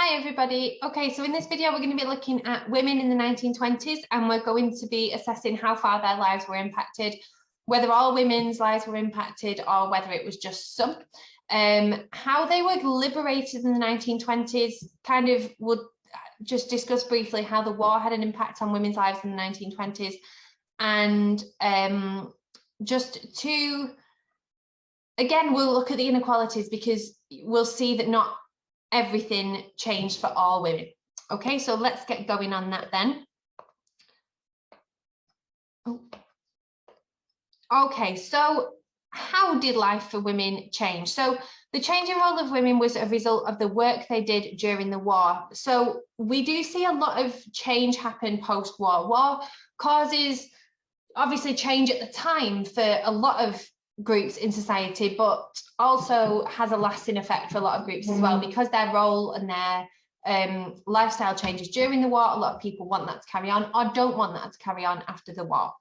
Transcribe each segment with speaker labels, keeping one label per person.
Speaker 1: Hi everybody. Okay, so in this video we're going to be looking at women in the 1920s and we're going to be assessing how far their lives were impacted, whether all women's lives were impacted or whether it was just some. How they were liberated in the 1920s, kind of would just discuss briefly how the war had an impact on women's lives in the 1920s, and just to, again, we'll look at the inequalities because we'll see that not everything changed for all women. Okay, so let's get going on that then. Okay, so how did life for women change? So the changing role of women was a result of the work they did during the war. So we do see a lot of change happen post-war. War causes obviously change at the time for a lot of groups in society, but also has a lasting effect for a lot of groups as well, because their role and their lifestyle changes during the war. A lot of people want that to carry on or don't want that to carry on after the war.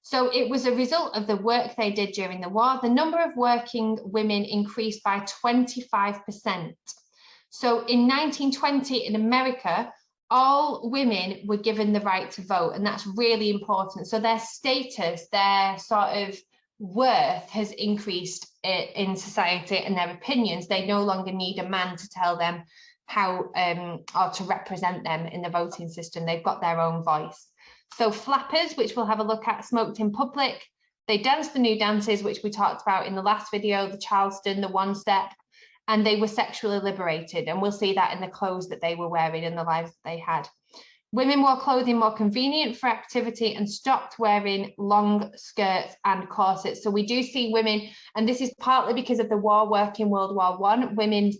Speaker 1: So it was a result of the work they did during the war. The number of working women increased by 25%. So in 1920 in America, all women were given the right to vote, and that's really important. So their status, their sort of worth has increased in society, and their opinions, they no longer need a man to tell them how or to represent them in the voting system. They've got their own voice. So flappers, which we'll have a look at, smoked in public. They danced the new dances, which we talked about in the last video, the Charleston, the one step, and they were sexually liberated, and we'll see that in the clothes that they were wearing and the lives that they had. Women wore clothing more convenient for activity and stopped wearing long skirts and corsets. So we do see women, and this is partly because of the war work in World War I. Women,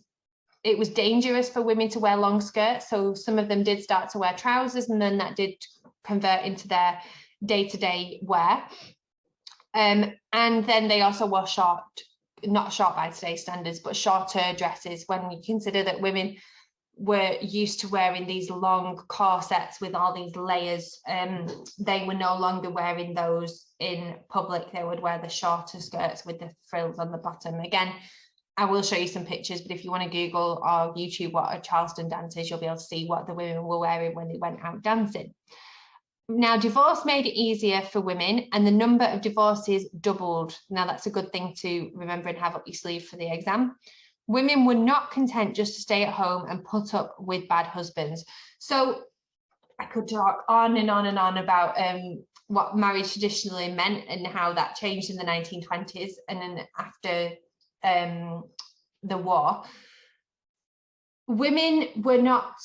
Speaker 1: it was dangerous for women to wear long skirts, so some of them did start to wear trousers, and then that did convert into their day-to-day wear. And then they also wore short, not short by today's standards, but shorter dresses, when you consider that women were used to wearing these long corsets with all these layers. They were no longer wearing those in public. They would wear the shorter skirts with the frills on the bottom. Again, I will show you some pictures, but if you want to Google or YouTube what a Charleston dance is, you'll be able to see what the women were wearing when they went out dancing. Now, divorce made it easier for women, and the number of divorces doubled. Now, that's a good thing to remember and have up your sleeve for the exam. Women were not content just to stay at home and put up with bad husbands. So I could talk on and on and on about what marriage traditionally meant and how that changed in the 1920s and then after the war. Women were not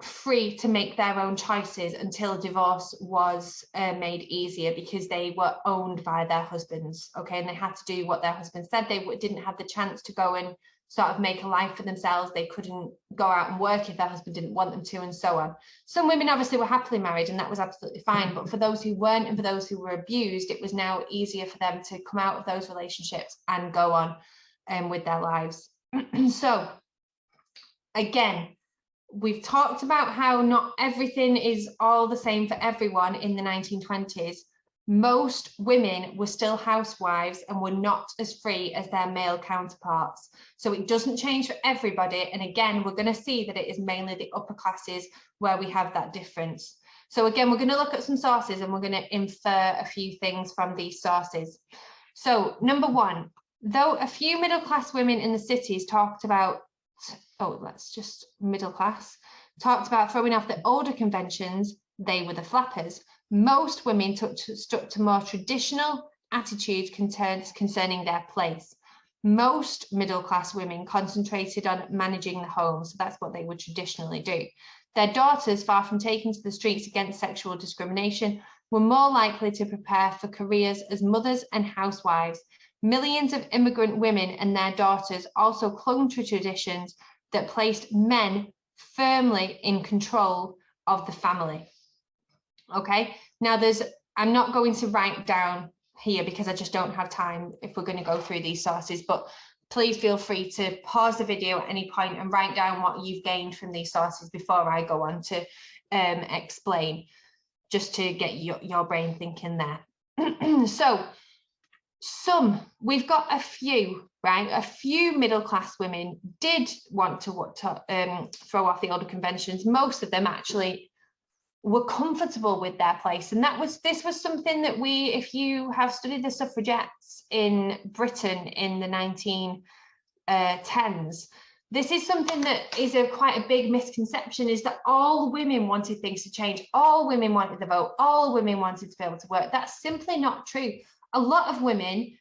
Speaker 1: free to make their own choices until divorce was made easier, because they were owned by their husbands, okay, and they had to do what their husbands said. They didn't have the chance to go and sort of make a life for themselves. They couldn't go out and work if their husband didn't want them to, and so on. Some women obviously were happily married, and that was absolutely fine, but for those who weren't and for those who were abused, it was now easier for them to come out of those relationships and go on with their lives. So again, we've talked about how not everything is all the same for everyone in the 1920s. Most women were still housewives and were not as free as their male counterparts. So it doesn't change for everybody. And again, we're going to see that it is mainly the upper classes where we have that difference. So again, we're going to look at some sources and we're going to infer a few things from these sources. So number one, though a few middle class women in the cities talked about, middle class, talked about throwing off the older conventions, they were the flappers. Most women stuck to more traditional attitudes concerning their place. Most middle-class women concentrated on managing the home, so that's what they would traditionally do. Their daughters, far from taking to the streets against sexual discrimination, were more likely to prepare for careers as mothers and housewives. Millions of immigrant women and their daughters also clung to traditions that placed men firmly in control of the family. Okay, now I'm not going to write down here because I just don't have time if we're going to go through these sources, but please feel free to pause the video at any point and write down what you've gained from these sources before I go on to explain, just to get your brain thinking there. So we've got a few, right? A few middle-class women did want to throw off the older conventions. Most of them actually were comfortable with their place. And this was something that if you have studied the suffragettes in Britain in the 1910s, this is something that is quite a big misconception, is that all women wanted things to change. All women wanted the vote. All women wanted to be able to work. That's simply not true. A lot of women,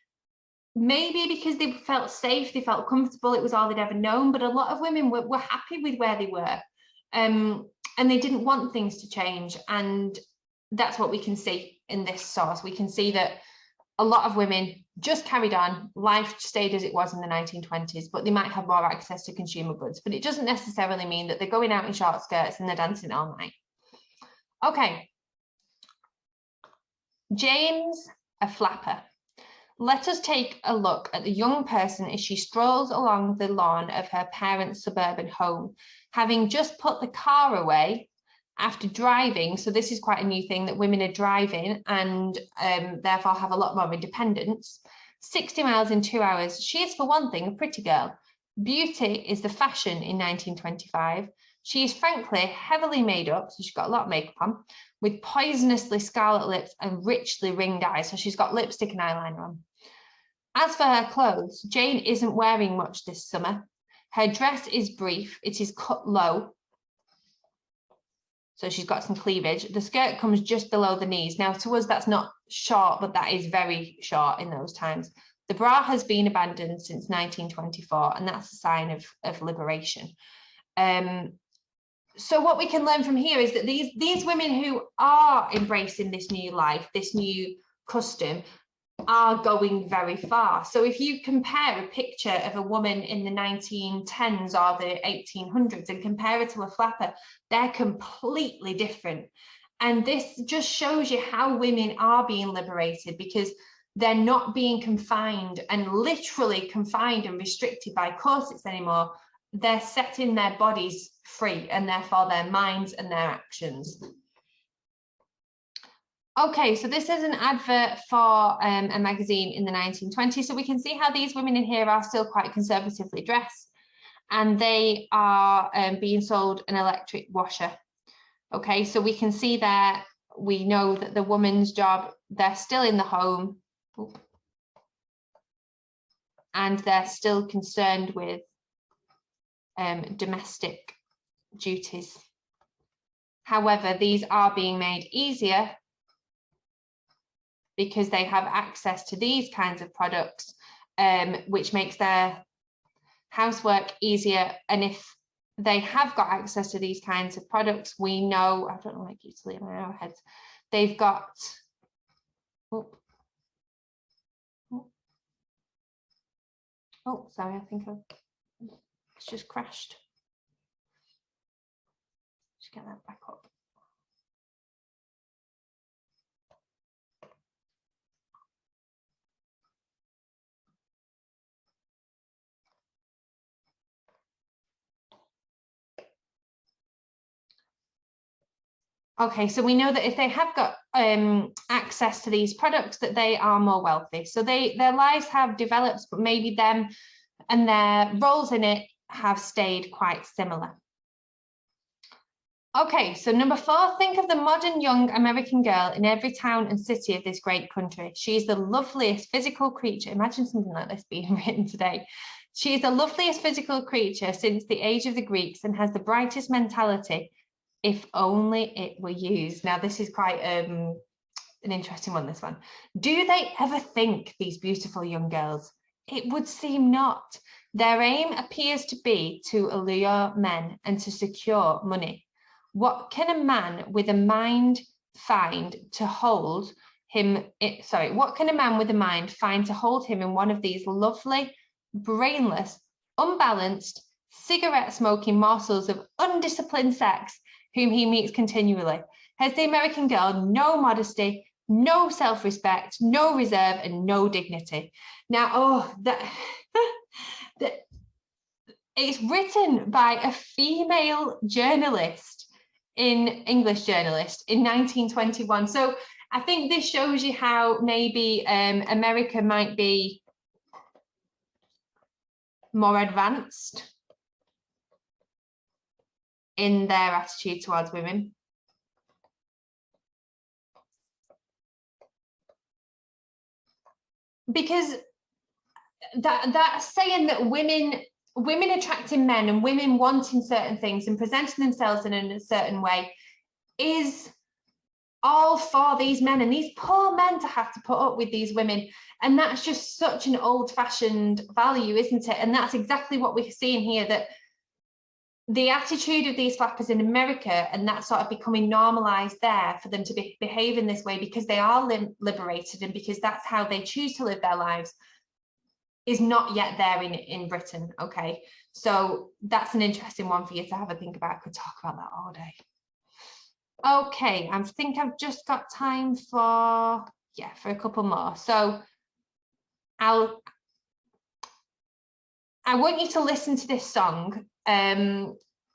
Speaker 1: maybe because they felt safe, they felt comfortable, it was all they'd ever known, but a lot of women were happy with where they were. And they didn't want things to change. And that's what we can see in this source. We can see that a lot of women just carried on. Life stayed as it was in the 1920s, but they might have more access to consumer goods. But it doesn't necessarily mean that they're going out in short skirts and they're dancing all night. Okay. Jane's a flapper. Let us take a look at the young person as she strolls along the lawn of her parents' suburban home, having just put the car away after driving. So this is quite a new thing, that women are driving and therefore have a lot more independence. 60 miles in 2 hours. She is, for one thing, a pretty girl. Beauty is the fashion in 1925. She is frankly heavily made up, so she's got a lot of makeup on, with poisonously scarlet lips and richly ringed eyes. So she's got lipstick and eyeliner on. As for her clothes, Jane isn't wearing much this summer. Her dress is brief. It is cut low. So she's got some cleavage. The skirt comes just below the knees. Now, to us, that's not short, but that is very short in those times. The bra has been abandoned since 1924, and that's a sign of liberation. So what we can learn from here is that these women who are embracing this new life, this new custom, are going very far. So if you compare a picture of a woman in the 1910s or the 1800s and compare it to a flapper, they're completely different. And this just shows you how women are being liberated, because they're not being confined and literally confined and restricted by corsets anymore. They're setting their bodies free, and therefore their minds and their actions. Okay, so this is an advert for a magazine in the 1920s. So we can see how these women in here are still quite conservatively dressed, and they are being sold an electric washer. Okay, so we can see there, we know that the woman's job, they're still in the home, and they're still concerned with domestic duties. However, these are being made easier because they have access to these kinds of products, which makes their housework easier. And if they have got access to these kinds of products, we know, I don't know, like usually in our heads, they've got, oh, sorry, I think it's just crashed. Just get that back up. Okay, so we know that if they have got access to these products, that they are more wealthy. So their lives have developed, but maybe them and their roles in it have stayed quite similar. Okay, so number 4, think of the modern young American girl in every town and city of this great country. She is the loveliest physical creature. Imagine something like this being written today. She is the loveliest physical creature since the age of the Greeks and has the brightest mentality, if only it were used. Now, this is quite an interesting one, this one. Do they ever think, these beautiful young girls? It would seem not. Their aim appears to be to allure men and to secure money. What can a man with a mind find to hold him? What can a man with a mind find to hold him in one of these lovely, brainless, unbalanced, cigarette-smoking morsels of undisciplined sex whom he meets continually? Has the American girl no modesty, no self-respect, no reserve, and no dignity? Now, it's written by a female journalist, English journalist in 1921. So I think this shows you how maybe America might be more advanced in their attitude towards women. Because that's saying that women attracting men and women wanting certain things and presenting themselves in a certain way is all for these men, and these poor men to have to put up with these women. And that's just such an old-fashioned value, isn't it? And that's exactly what we're seeing here, that the attitude of these flappers in America, and that sort of becoming normalized there for them to behave in this way because they are liberated and because that's how they choose to live their lives, is not yet there in Britain. Okay, so that's an interesting one for you to have a think about. I could talk about that all day. Okay, I think I've just got time for a couple more. So I want you to listen to this song.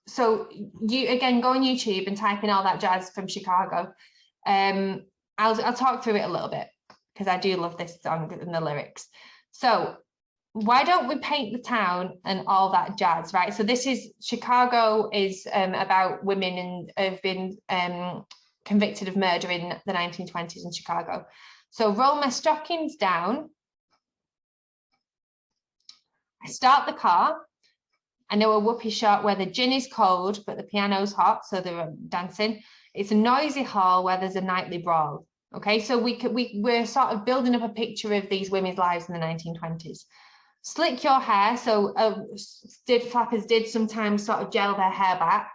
Speaker 1: So you again go on YouTube and type in all that jazz from Chicago. I'll talk through it a little bit because I do love this song and the lyrics. So why don't we paint the town and all that jazz, right? So this is Chicago is about women and have been convicted of murder in the 1920s in Chicago. So roll my stockings down. I start the car. I know a whoopee shot where the gin is cold, but the piano's hot, so they're dancing. It's a noisy hall where there's a nightly brawl. Okay, so we're sort of building up a picture of these women's lives in the 1920s. Slick your hair. So flappers did sometimes sort of gel their hair back,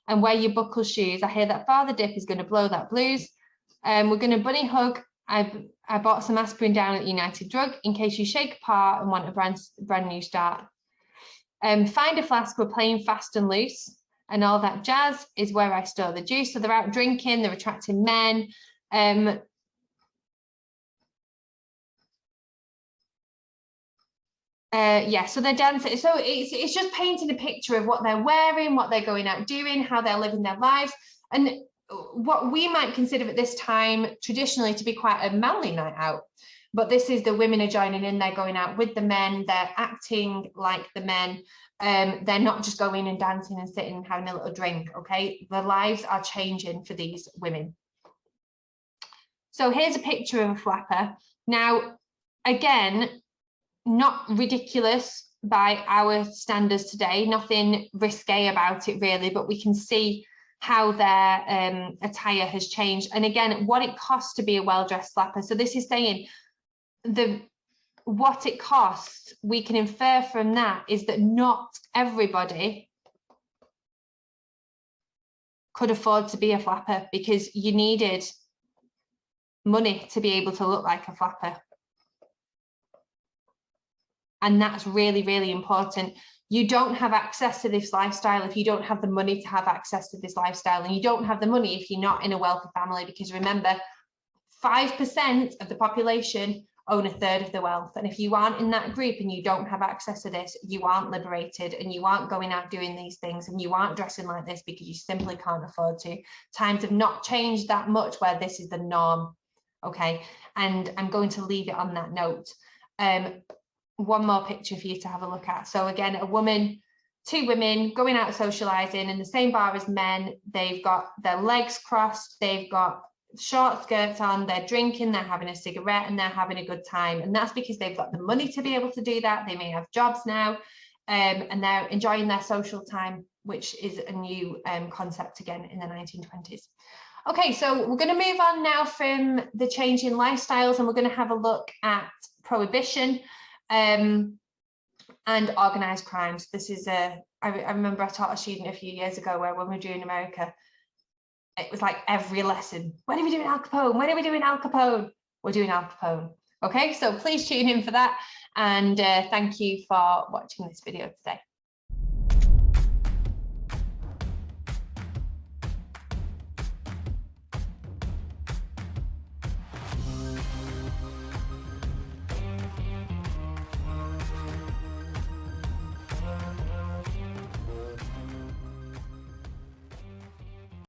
Speaker 1: and wear your buckle shoes. I hear that Father Dip is going to blow that blues. We're going to bunny hug. I bought some aspirin down at United Drug in case you shake apart and want a brand new start. Find a flask, we're playing fast and loose, and all that jazz is where I store the juice. So they're out drinking, they're attracting men. So they're dancing. So it's just painting a picture of what they're wearing, what they're going out doing, how they're living their lives, and what we might consider at this time traditionally to be quite a manly night out. But this is the women are joining in, they're going out with the men, they're acting like the men, they're not just going and dancing and sitting and having a little drink, okay? The lives are changing for these women. So here's a picture of a flapper. Now, again, not ridiculous by our standards today, nothing risque about it really, but we can see how their attire has changed. And again, what it costs to be a well-dressed flapper. So this is saying what it costs, we can infer from that is that not everybody could afford to be a flapper because you needed money to be able to look like a flapper. And that's really, really important. You don't have access to this lifestyle if you don't have the money to have access to this lifestyle, and you don't have the money if you're not in a wealthy family, because remember, 5% of the population own a third of the wealth. And if you aren't in that group and you don't have access to this, you aren't liberated and you aren't going out doing these things and you aren't dressing like this because you simply can't afford to. Times have not changed that much where this is the norm. Okay, and I'm going to leave it on that note. One more picture for you to have a look at. So again, a woman, two women going out socializing in the same bar as men. They've got their legs crossed, they've got short skirts on, they're drinking, they're having a cigarette, and they're having a good time. And that's because they've got the money to be able to do that. They may have jobs now, and they're enjoying their social time, which is a new concept again in the 1920s. Okay, so we're going to move on now from the changing lifestyles, and we're going to have a look at prohibition and organized crimes. This is I remember I taught a student a few years ago where when we were doing America, it was like every lesson, when are we doing Al Capone? When are we doing Al Capone? We're doing Al Capone. Okay, so please tune in for that. And thank you for watching this video today.